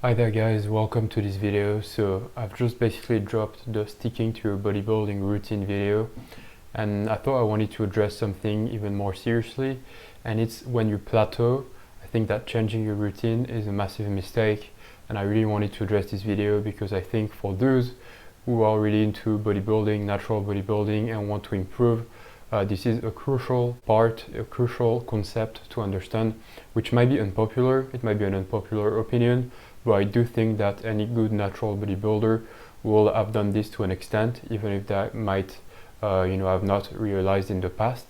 Hi there guys, welcome to this video. So I've just basically dropped the sticking to your bodybuilding routine video, and I thought I wanted to address something even more seriously, and it's when you plateau. I think that changing your routine is a massive mistake, and I really wanted to address this video because I think for those who are really into bodybuilding, natural bodybuilding, and want to improve, this is a crucial part, a crucial concept to understand, which might be unpopular, it might be an unpopular opinion, but I do think that any good natural bodybuilder will have done this to an extent, even if that might have not realized in the past.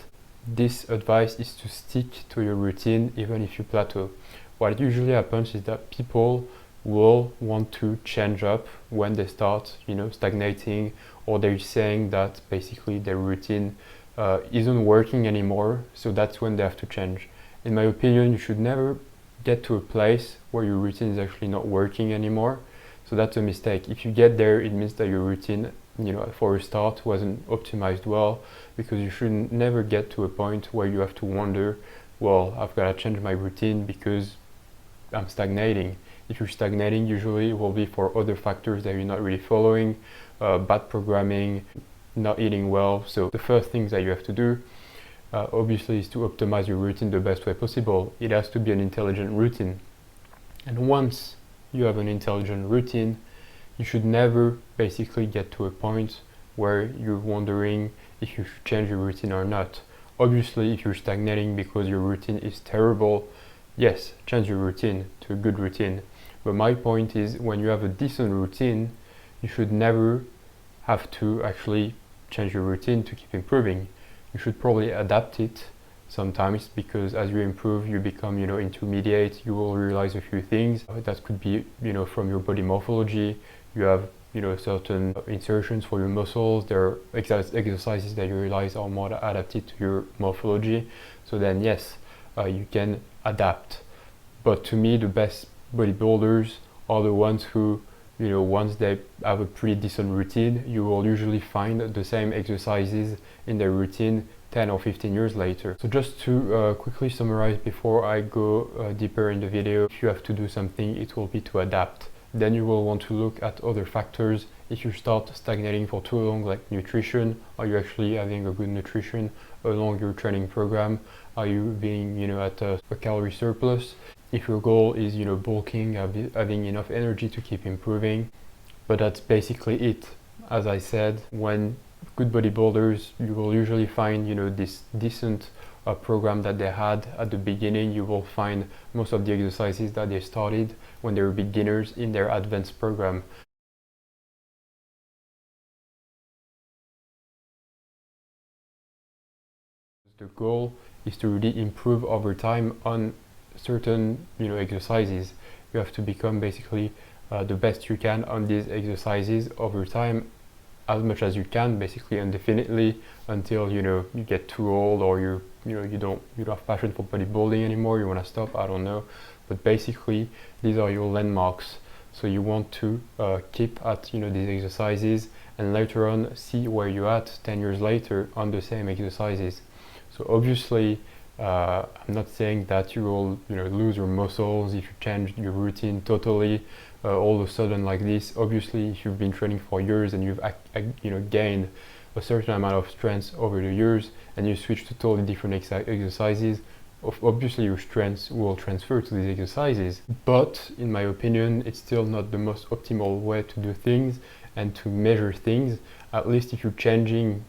This advice is to stick to your routine even if you plateau. What usually happens is that people will want to change up when they start, stagnating, or they're saying that basically their routine isn't working anymore, so that's when they have to change. In my opinion, you should never get to a place where your routine is actually not working anymore. So that's a mistake. If you get there, it means that your routine, for a start, wasn't optimized well, because you should never get to a point where you have to wonder, well, I've got to change my routine because I'm stagnating. If you're stagnating, usually it will be for other factors that you're not really following, bad programming, not eating well. So the first things that you have to do obviously is to optimize your routine the best way possible. It has to be an intelligent routine. And once you have an intelligent routine, you should never basically get to a point where you're wondering if you should change your routine or not. Obviously, if you're stagnating because your routine is terrible, yes, change your routine to a good routine. But my point is, when you have a decent routine, you should never have to actually change your routine to keep improving. You should probably adapt it sometimes, because as you improve, you become, intermediate. You will realize a few things that could be, from your body morphology. You have, certain insertions for your muscles. There are exercises that you realize are more adapted to your morphology. So then, yes, you can adapt. But to me, the best bodybuilders are the ones who, once they have a pretty decent routine, you will usually find the same exercises in their routine 10 or 15 years later. So just to quickly summarize before I go deeper in the video, if you have to do something, it will be to adapt. Then you will want to look at other factors. If you start stagnating for too long, like nutrition, are you actually having a good nutrition along your training program? Are you being, at a calorie surplus? If your goal is, bulking, having enough energy to keep improving. But that's basically it. As I said, when good bodybuilders, you will usually find, this decent program that they had at the beginning. You will find most of the exercises that they started when they were beginners in their advanced program. The goal is to really improve over time on certain, exercises. You have to become basically the best you can on these exercises over time, as much as you can, basically indefinitely, until you get too old, or you don't have passion for bodybuilding anymore, you want to stop, I don't know. But basically these are your landmarks. So you want to keep at these exercises, and later on see where you're at 10 years later on the same exercises. So obviously I'm not saying that you will lose your muscles if you change your routine totally all of a sudden like this. Obviously, if you've been training for years and you've gained a certain amount of strength over the years, and you switch to totally different exercises, obviously your strength will transfer to these exercises. But in my opinion, it's still not the most optimal way to do things and to measure things. At least if you're changing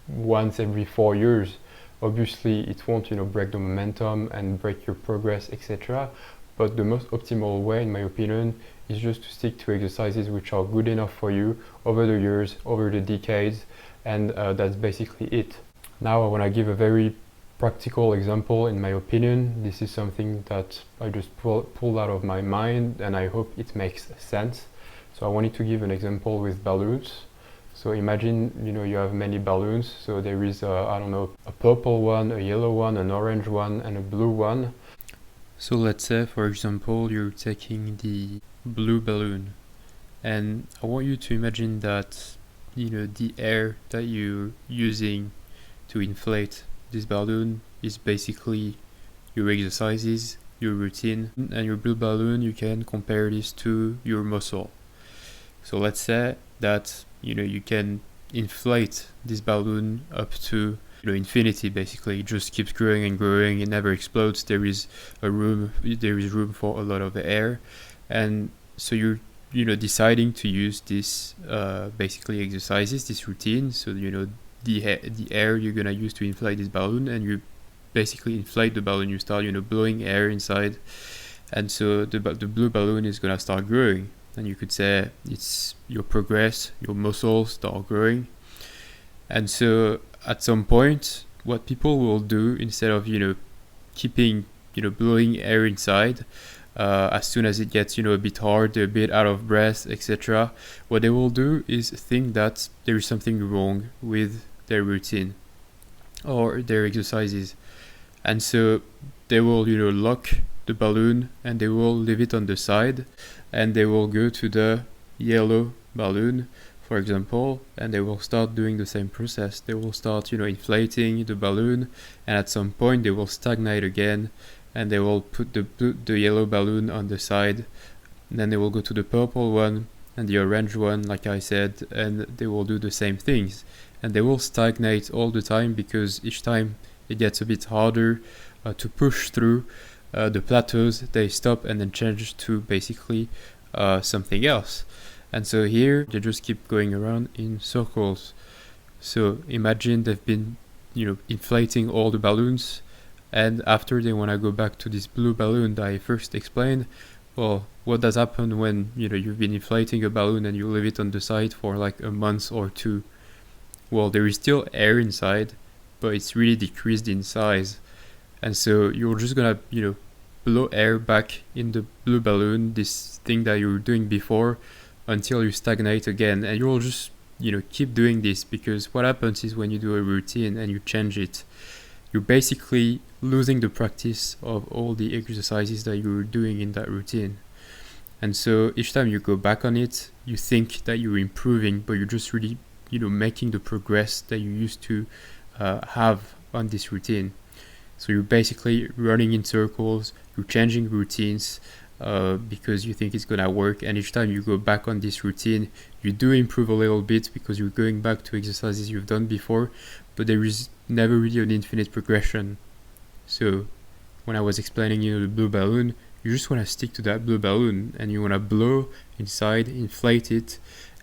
once every 4 years, obviously it won't break the momentum and break your progress, etc. But the most optimal way, in my opinion, is just to stick to exercises which are good enough for you over the years, over the decades, and that's basically it. Now I want to give a very practical example. In my opinion, this is something that I just pulled out of my mind, and I hope it makes sense. So I wanted to give an example with balloons. So imagine, you have many balloons. So there is, a purple one, a yellow one, an orange one, and a blue one. So let's say, for example, you're taking the blue balloon, and I want you to imagine that, the air that you're using to inflate this balloon is basically your exercises your routine, and your blue balloon, you can compare this to your muscle. So let's say that you can inflate this balloon up to infinity. Basically, it just keeps growing and growing. It never explodes. There is room for a lot of air, and so you're deciding to use this basically exercises, this routine. So the air you're gonna use to inflate this balloon, and you basically inflate the balloon. You start blowing air inside, and so the blue balloon is gonna start growing. And you could say it's your progress, your muscles start growing. And so at some point, what people will do, instead of keeping blowing air inside, as soon as it gets a bit hard, a bit out of breath, etc., what they will do is think that there is something wrong with their routine or their exercises, and so they will lock the balloon and they will leave it on the side, and they will go to the yellow balloon, for example, and they will start doing the same process. They will start inflating the balloon, and at some point they will stagnate again, and they will put the yellow balloon on the side, and then they will go to the purple one and the orange one, like I said, and they will do the same things, and they will stagnate all the time, because each time it gets a bit harder to push through the plateaus, they stop and then change to basically something else. And so here they just keep going around in circles. So imagine they've been inflating all the balloons, and after they want to go back to this blue balloon that I first explained. Well, what does happen when you've been inflating a balloon and you leave it on the side for like a month or two? Well, there is still air inside, but it's really decreased in size. And so you're just gonna blow air back in the blue balloon, this thing that you were doing before, until you stagnate again. And you'll just keep doing this, because what happens is when you do a routine and you change it, you're basically losing the practice of all the exercises that you were doing in that routine. And so each time you go back on it, you think that you're improving, but you're just really making the progress that you used to have on this routine. So you're basically running in circles, you're changing routines because you think it's gonna work, and each time you go back on this routine, you do improve a little bit because you're going back to exercises you've done before, but there is never really an infinite progression. So when I was explaining the blue balloon, you just want to stick to that blue balloon, and you want to blow inside, inflate it,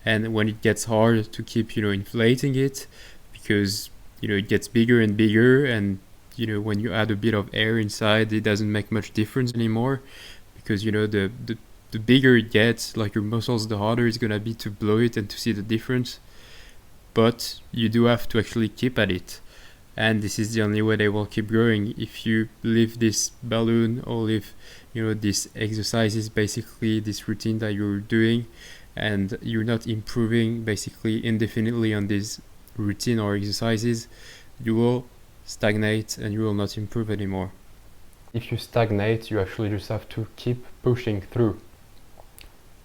and when it gets hard to keep inflating it, because it gets bigger and bigger, and when you add a bit of air inside, it doesn't make much difference anymore, because the bigger it gets, like your muscles, the harder it's gonna be to blow it and to see the difference. But you do have to actually keep at it, and this is the only way they will keep growing. If you leave this balloon, or leave these exercises, basically this routine that you're doing, and you're not improving basically indefinitely on this routine or exercises, you will stagnate and you will not improve anymore. If you stagnate, you actually just have to keep pushing through.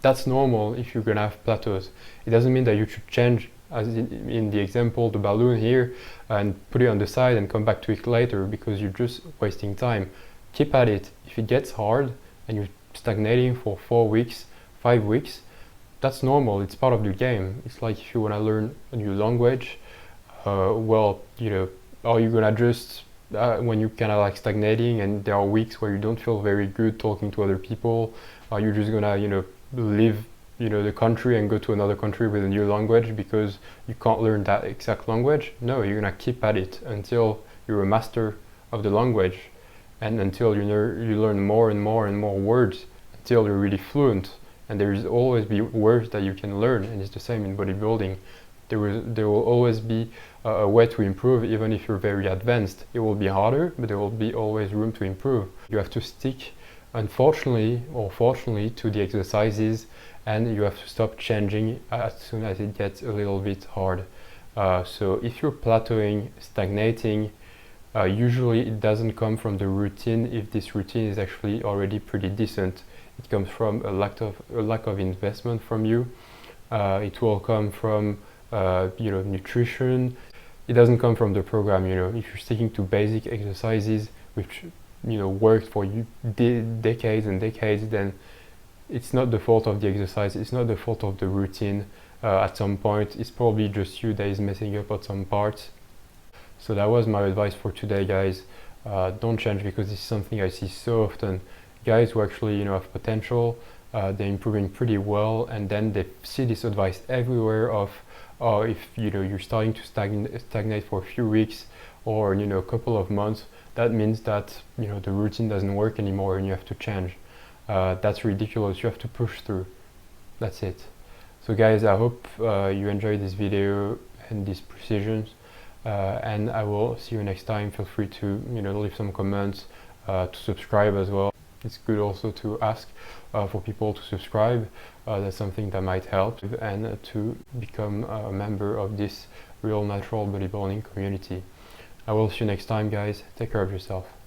That's normal if you're gonna have plateaus. It doesn't mean that you should change, as in the example, the balloon here, and put it on the side and come back to it later, because you're just wasting time. Keep at it. If it gets hard and you're stagnating for 4 weeks, 5 weeks, that's normal. It's part of the game. It's like if you want to learn a new language, are you gonna just when you're kind of like stagnating and there are weeks where you don't feel very good talking to other people, are you just gonna leave the country and go to another country with a new language because you can't learn that exact language? No, you're gonna keep at it until you're a master of the language, and until you learn more and more and more words, until you're really fluent. And there will always be words that you can learn, and it's the same in bodybuilding. There will always be a way to improve, even if you're very advanced. It will be harder, but there will be always room to improve. You have to stick, unfortunately or fortunately, to the exercises, and you have to stop changing as soon as it gets a little bit hard. So if you're plateauing, stagnating, usually it doesn't come from the routine. If this routine is actually already pretty decent, it comes from a lack of investment from you. It will come from nutrition. It doesn't come from the program. If you're sticking to basic exercises, which worked for you decades and decades, then it's not the fault of the exercise, it's not the fault of the routine. At some point it's probably just you that is messing up at some parts. So that was my advice for today, guys. Don't change, because this is something I see so often. Guys who actually have potential, they're improving pretty well, and then they see this advice everywhere of, oh, if you're starting to stagnate for a few weeks or a couple of months, that means that the routine doesn't work anymore and you have to change. That's ridiculous. You have to push through. That's it. So guys, I hope you enjoyed this video and these precisions, and I will see you next time. Feel free to leave some comments, to subscribe as well. It's good also to ask for people to subscribe. That's something that might help, and to become a member of this real natural bodybuilding community. I will see you next time, guys. Take care of yourself.